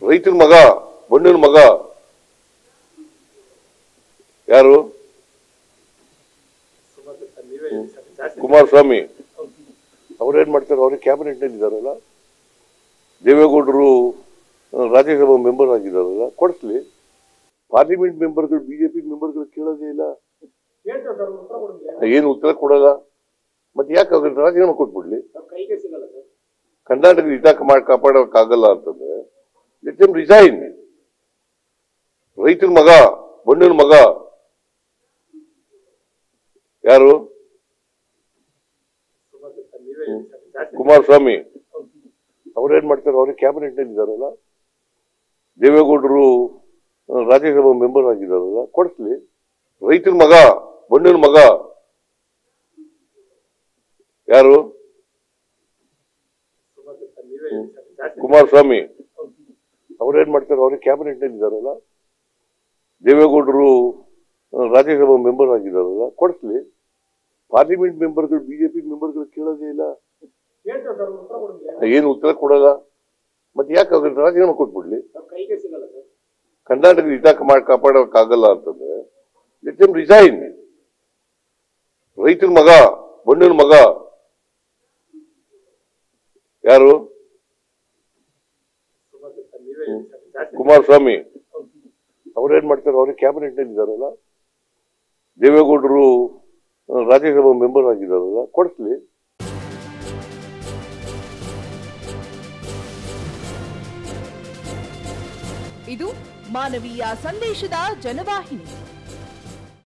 ರೈತರ ಮಗ ಬಣ್ಣನ ಮಗ ಯಾರು? ಕುಮಾರಸ್ವಾಮಿ ಅವ್ರೇನ್ ಮಾಡ್ತಾರೆ? ಅವ್ರಿಗೆ ಕ್ಯಾಬಿನೆಟ್ ನಲ್ಲಿ ಇದಾರಲ್ಲ, ದೇವೇಗೌಡರು ರಾಜ್ಯಸಭಾ ಮೆಂಬರ್ ಆಗಿದಾರಲ್ಲ, ಕೊಡಿಸ್ಲಿ. ಪಾರ್ಲಿಮೆಂಟ್ ಮೆಂಬರ್ಗಳು ಬಿಜೆಪಿ ಮೆಂಬರ್ಗಳು ಕೇಳೋದೇ ಇಲ್ಲ, ಏನು ಉತ್ತರ ಕೊಡಲ್ಲ. ಮತ್ತೆ ಯಾಕೆ ರಾಜೀನಾಮೆ ಕೊಟ್ಬಿಡ್ಲಿ? ಕರ್ನಾಟಕದ ಹಿತ ಕಾಪಾಡೋಕ್ಕಾಗಲ್ಲ ಅಂತಂದ್ರೆ ಲೆಟ್ ದೆಮ್ ರಿಸೈನ್. ರೈತರ ಮಗ ಬಣ್ಣನ ಮಗ ಯಾರು? ಕುಮಾರಸ್ವಾಮಿ ಅವ್ರೇನ್ ಮಾಡ್ತಾರೆ? ಅವ್ರಿಗೆ ಕ್ಯಾಬಿನೆಟ್ ನಲ್ಲಿ ಇದಾರಲ್ಲ, ದೇವೇಗೌಡರು ರಾಜ್ಯಸಭಾ ಮೆಂಬರ್ ಆಗಿದಾರಲ್ಲ, ಕೊಡಿಸ್ಲಿ. ರೈತರ ಮಗ ಬಣ್ಣನ ಮಗ ಯಾರು? ಕುಮಾರಸ್ವಾಮಿ ಅವ್ರೇನ್ ಮಾಡ್ತಾರೆ? ಅವ್ರಿಗೆ ಕ್ಯಾಬಿನೆಟ್ ನಲ್ಲಿ ಇದಾರಲ್ಲ, ದೇವೇಗೌಡರು ರಾಜ್ಯಸಭಾ ಮೆಂಬರ್ ಆಗಿದಾರಲ್ಲ, ಕೊಡಿಸ್ಲಿ. ಪಾರ್ಲಿಮೆಂಟ್ ಮೆಂಬರ್ಗಳು ಬಿಜೆಪಿ ಮೆಂಬರ್ಗಳು ಕೇಳೋದೇ ಇಲ್ಲ, ಏನು ಉತ್ತರ ಕೊಡಲ್ಲ. ಮತ್ತೆ ಯಾಕೆ ರಾಜೀನಾಮೆ ಕೊಟ್ಬಿಡ್ಲಿ? ಕರ್ನಾಟಕದ ಹಿತ ಕಾಪಾಡೋಕ್ಕಾಗಲ್ಲ ಅಂತಂದ್ರೆ ಲೆಟ್ ದೆಮ್ ರಿಸೈನ್. ರೈತರ ಮಗ ಬಣ್ಣನ ಮಗ ಯಾರು? ಕುಮಾರಸ್ವಾಮಿ ಅವ್ರೇನ್ ಮಾಡ್ತಾರೆ? ಅವ್ರಿಗೆ ಕ್ಯಾಬಿನೆಟ್ ನಲ್ಲಿ ಇದಾರಲ್ಲ, ದೇವೇಗೌಡರು ರಾಜ್ಯಸಭಾ ಮೆಂಬರ್ ಆಗಿದಾರಲ್ಲ, ಕೊಡಿಸ್ಲಿ. ಇದು ಮಾನವೀಯ ಸಂದೇಶದ ಜನವಾಹಿನಿ.